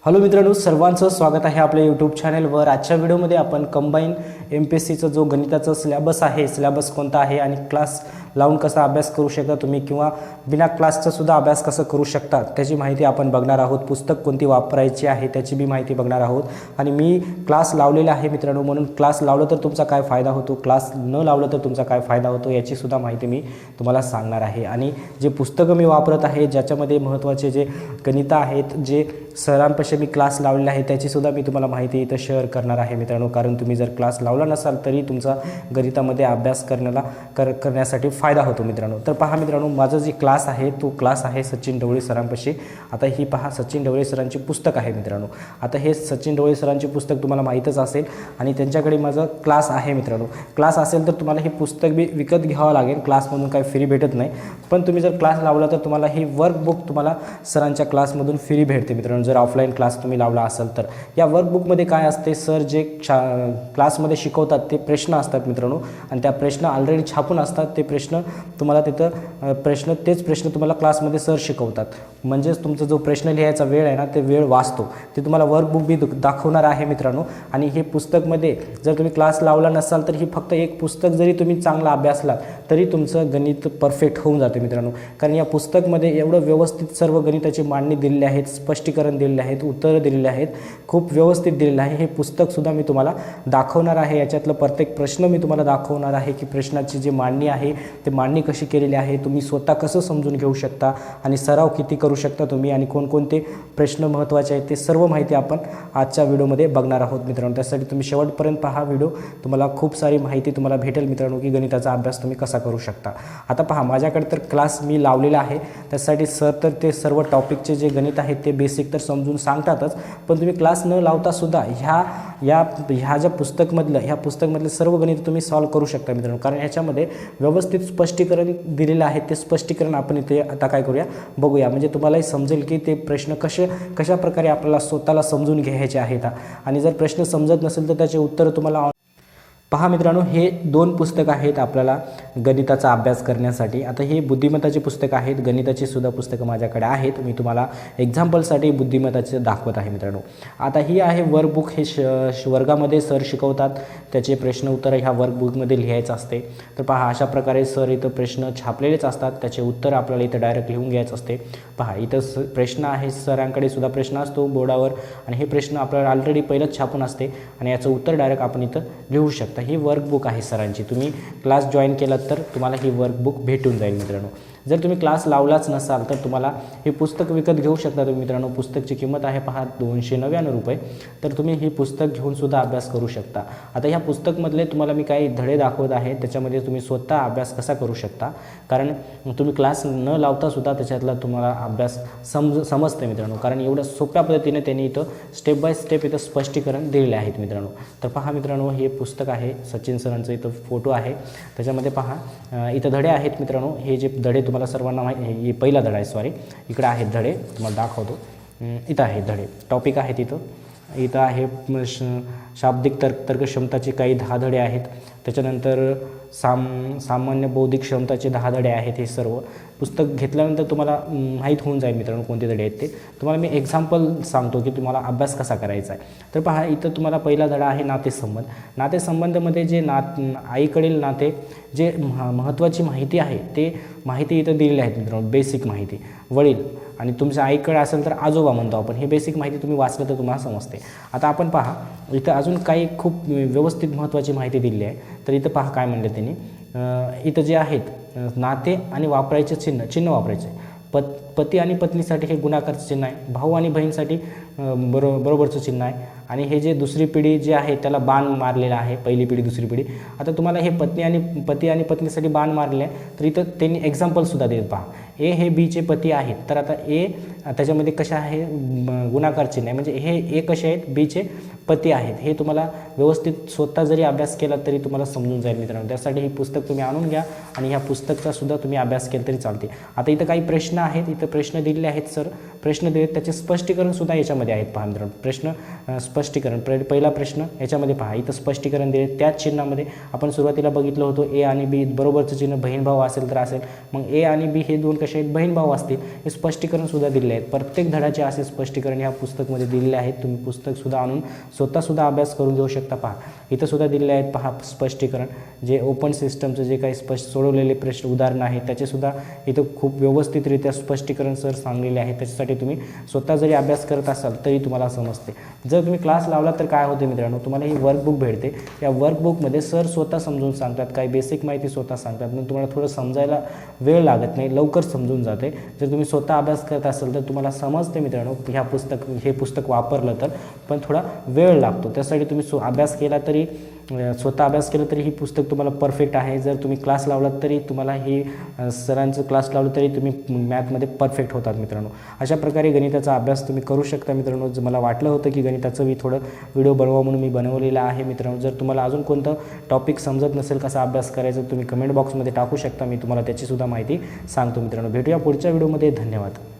Hello मित्रांनो, सर्वांचं स्वागत आहे आपल्या यूट्यूब चॅनलवर। आजच्या व्हिडिओमध्ये आपण कंबाईन MPSCचा जो गणिताचा सिलेबस आहे, सिलेबस कोणता आहे आणि क्लास लावून कसा अभ्यास करू शकता तुम्ही किंवा बिना क्लासचा सुद्धा अभ्यास कसं करू शकता त्याची माहिती आपण बघणार आहोत। पुस्तक कोणती वापरायची आहे त्याची बी माहिती बघणार आहोत। आणि मी क्लास लावलेला आहे मित्रांनो, म्हणून क्लास लावलं तर तुमचा काय फायदा होतो, क्लास न लावलं तर तुमचा काय फायदा होतो याची सुद्धा माहिती मी तुम्हाला सांगणार आहे। आणि जे पुस्तकं मी वापरत आहे ज्याच्यामध्ये महत्त्वाचे जे गणित आहेत, जे सरांपाशी मी क्लास लावलेला आहे त्याची सुद्धा मी तुम्हाला माहिती इथं शेअर करणार आहे मित्रांनो। कारण तुम्ही जर क्लास लावला नसाल तरी तुमचा गणितामध्ये अभ्यास करण्यासाठी फायदा होतो मित्रांनो। तर पहा मित्रांनो, माझा जे क्लास आहे तो क्लास आहे सचिन ढवळे सरांपाशी। आता ही पहा सचिन ढवळे सरांची पुस्तक आहे मित्रांनो। आता हे सचिन ढवळे सरांचे पुस्तक तुम्हाला माहीतच असेल आणि त्यांच्याकडे माझा क्लास आहे मित्रांनो। क्लास असेल तर तुम्हाला हे पुस्तक बी विकत घ्यावं लागेल, क्लासमधून काही फ्री भेटत नाही। पण तुम्ही जर क्लास लावला तर तुम्हाला ही वर्कबुक तुम्हाला सरांच्या क्लासमधून फ्री भेटते मित्रांनो, जर ऑफलाईन क्लास तुम्ही लावला असेल तर। या वर्कबुकमध्ये काय असते, सर जे क्लासमध्ये शिकवतात ते प्रश्न असतात मित्रांनो, आणि त्या प्रश्न ऑलरेडी छापून असतात। ते प्रश्न तुम्हाला तिथं तेच प्रश्न तुम्हाला क्लासमध्ये सर शिकवतात। म्हणजेच तुमचा जो प्रश्न लिहायचा वेळ आहे ना, ते वेळ वाचतो। ते तुम्हाला वर्कबुक बी दाखवणार आहे मित्रांनो। आणि हे पुस्तकमध्ये जर तुम्ही क्लास लावला नसाल तर ही फक्त एक पुस्तक जरी तुम्ही चांगला अभ्यासला तरी तुमचं गणित परफेक्ट होऊन जाते मित्रांनो। कारण या पुस्तकमध्ये एवढं व्यवस्थित सर्व गणिताची मांडणी दिलेली आहेत, स्पष्टीकरण दिलेले आहेत, उत्तरं दिलेली आहेत, खूप व्यवस्थित दिलेलं आहे। हे पुस्तकसुद्धा मी तुम्हाला दाखवणार आहे। याच्यातलं प्रत्येक प्रश्न मी तुम्हाला दाखवणार आहे की प्रश्नाची जी मांडणी आहे ते मांडणी कशी केलेली आहे, तुम्ही स्वतः कसं समजून घेऊ शकता आणि सराव किती करू शकता तुम्ही, आणि कोणकोणते प्रश्न महत्त्वाचे आहेत ते सर्व माहिती आपण आजच्या व्हिडिओमध्ये बघणार आहोत मित्रांनो। त्यासाठी तुम्ही शेवटपर्यंत पहा व्हिडिओ, तुम्हाला खूप सारी माहिती तुम्हाला भेटेल मित्रांनो की गणिताचा अभ्यास तुम्ही कसा करू शकता। आता पहा, माझ्याकडे तर क्लास मी लावलेला आहे, त्यासाठी सर तर ते सर्व टॉपिकचे जे गणित आहेत ते बेसिक तर समजून सांगतातच, पण तुम्ही क्लास न लावता सुद्धा ह्या ज्या पुस्तकमधलं सर्व गणित तुम्ही सॉल्व करू शकता मित्रांनो। कारण ह्याच्यामध्ये व्यवस्थित स्पष्टीकरण दिलेलं आहे, ते स्पष्टीकरण आपण इथे आता काय करूया बघूया, म्हणजे तुम्हालाही समजेल की ते प्रश्न कशा प्रकारे आपल्याला स्वतःला समजून घ्यायचे आहेत। आणि जर प्रश्न समजत नसेल तर त्याचे उत्तर तुम्हाला पहा मित्रांनो, हे दोन पुस्तक आहेत आपल्याला गणिताचा अभ्यास करण्यासाठी। आता हे बुद्धिमत्ताची पुस्तकं आहेत, गणिताची सुद्धा पुस्तकं माझ्याकडे आहेत। मी तुम्हाला एक्झाम्पलसाठी बुद्धिमत्ताचे दाखवत आहे मित्रांनो। आता ही आहे वर्कबुक, हे वर्गामध्ये सर शिकवतात, त्याचे प्रश्न उत्तर ह्या वर्कबुकमध्ये लिहायचं असते। तर पहा, अशा प्रकारे सर इथं प्रश्न छापलेलेच असतात, त्याचे उत्तर आपल्याला इथं डायरेक्ट लिहून घ्यायचं असते। पहा, इथं प्रश्न आहे, सरांकडे सुद्धा प्रश्न असतो बोर्डावर, आणि हे प्रश्न आपल्याला ऑलरेडी पहिलंच छापून असते आणि याचं उत्तर डायरेक्ट आपण इथं लिहू शकता। ही वर्कबुक आहे सरांची, तुम्ही क्लास जॉईन केलात तर तुम्हाला ही वर्कबुक भेटून जाईल मित्रांनो। जर तुम्ही क्लास लावलाच नसाल तर तुम्हाला हे पुस्तक विकत घेऊ शकता तुम्ही मित्रांनो। पुस्तकची किंमत आहे पहा 299 रुपये, तर तुम्ही ही पुस्तक घेऊन सुद्धा अभ्यास करू शकता। आता ह्या पुस्तकमधले तुम्हाला मी काही धडे दाखवत आहे, त्याच्यामध्ये तुम्ही स्वतः अभ्यास कसा करू शकता, कारण तुम्ही क्लास न लावता सुद्धा त्याच्यातला तुम्हाला अभ्यास समजते मित्रांनो। कारण एवढं सोप्या पद्धतीने त्यांनी इथं स्टेप बाय स्टेप इथं स्पष्टीकरण दिलेले आहेत मित्रांनो। तर पहा मित्रांनो, हे पुस्तक आहे सचिन सरांचं, इथं फोटो आहे, त्याच्यामध्ये पहा इथं धडे आहेत मित्रांनो। हे जे धडे तुम्हाला सर्वांना माहिती, पहिला धडा आहे, सॉरी इकडे आहेत धडे, तुम्हाला दाखवतो। इथं आहेत धडे, टॉपिक आहेत इथं आहे शाब्दिक तर्कक्षमताचे काही 10 धडे आहेत। त्याच्यानंतर सामान्य बौद्धिक क्षमताचे 10 धडे आहेत। हे सर्व पुस्तक घेतल्यानंतर तुम्हाला माहीत होऊन जाईल मित्रांनो कोणते धडे आहेत ते। तुम्हाला मी एक्झाम्पल सांगतो की तुम्हाला अभ्यास कसा करायचा आहे। तर पहा, इथं तुम्हाला पहिला धडा आहे नातेसंबंध। नातेसंबंधमध्ये जे आईकडील नाते, जे महत्त्वाची माहिती आहे ते माहिती इथं दिलेली आहेत मित्रांनो। बेसिक माहिती, वडील आणि तुमच्या आईकडे असेल तर आजोबा म्हणतो आपण, हे बेसिक माहिती तुम्ही वाचलं तर तुम्हाला समजते। आता आपण पहा, इथं अजून काही खूप व्यवस्थित महत्त्वाची माहिती दिली आहे। तर इथं पहा काय म्हणलं त्यांनी, इथं जे आहेत नाते आणि वापरायचे चिन्ह वापरायचे। पती आणि पत्नीसाठी हे गुणाकारचं चिन्ह आहे, भाऊ आणि बहीणसाठी बरोबरचं चिन्ह आहे, आणि हे जे दुसरी पिढी जे आहे त्याला बाण मारलेला आहे, पहिली पिढी दुसरी पिढी। आता तुम्हाला हे पती आणि पत्नीसाठी बाण मारले आहे, तर इथं त्यांनी एक्झाम्पलसुद्धा देत पहा। ए हे बीचे पती आहेत, तर आता ए त्याच्यामध्ये कशा आहे गुणाकार चिन्ह आहे, म्हणजे हे ए कसे आहेत, बीचे पती आहेत। हे तुम्हाला व्यवस्थित स्वतः जरी अभ्यास केला तरी तुम्हाला समजून जाईल मित्रांनो। त्यासाठी ही पुस्तक तुम्ही आणून घ्या आणि ह्या पुस्तकचा सुद्धा तुम्ही अभ्यास केला तरी चालते। आता इथं काही प्रश्न आहेत, इथं प्रश्न दिलेले आहेत, सर प्रश्न दिलेत, त्याचे स्पष्टीकरण सुद्धा याच्यामध्ये आहेत पहा मित्रांनो। प्रश्न स्पष्टीकरण, पहिला प्रश्न याच्यामध्ये पहा, इथं स्पष्टीकरण दिले, त्याच चिन्हामध्ये आपण सुरुवातीला बघितलं होतं ए आणि बी बरोबरचं चिन्ह बहीण भाऊ असेल तर असेल, मग ए आणि बी हे दोन कसे आहेत, बहीण भाऊ असतील, हे स्पष्टीकरणसुद्धा दिलेले आहेत. प्रत्येक धड्याचे असे स्पष्टीकरण ह्या पुस्तकमध्ये दिलेले आहेत. तुम्ही पुस्तकसुद्धा आणून स्वतःसुद्धा अभ्यास करून घेऊ शकता. पहा इथंसुद्धा दिलेले आहेत. पहा स्पष्टीकरण जे ओपन सिस्टमचं जे काही सोडवलेले प्रश्न उदाहरणं आहेत त्याचेसुद्धा इथं खूप व्यवस्थितरित्या स्पष्टीकरण सर सांगलेले आहे. त्याच्यासाठी तुम्ही स्वतः जरी अभ्यास करत असाल तरी तुम्हाला समजते. जर तुम्ही क्लास लावला तर काय होते मित्रांनो, तुम्हाला ही वर्कबुक भेटते. या वर्कबुकमध्ये सर स्वतः समजून सांगतात, काही बेसिक माहिती स्वतः सांगतात. मग तुम्हाला थोडं समजायला वेळ लागत नाही, लवकर समजून जाते. जर तुम्ही स्वतः अभ्यास करत असाल तर तुम्हाला समजते मित्रांनो. हे पुस्तक वापरलं तर पण थोडा वेळ लागतो. त्यासाठी तुम्ही अभ्यास केला तरी स्वतः अभ्यास केला तरी ही पुस्तक तुम्हाला परफेक्ट आहे. जर तुम्ही क्लास लावलात तरी तुम्हाला ही सरांचं क्लास लावलं तरी तुम्ही मॅथमध्ये परफेक्ट होतात मित्रांनो. अशा प्रकारे गणिताचा अभ्यास तुम्ही करू शकता मित्रांनो. मला वाटलं होतं की गणिताचं मी थोडं व्हिडिओ बनवा म्हणून मी बनवलेला आहे मित्रांनो. जर तुम्हाला अजून कोणतं टॉपिक समजत नसेल कसा अभ्यास करायचा तुम्ही कमेंट बॉक्समध्ये टाकू शकता. मी तुम्हाला त्याचीसुद्धा माहिती सांगतो मित्रांनो. भेटूया पुढच्या व्हिडिओमध्ये. धन्यवाद.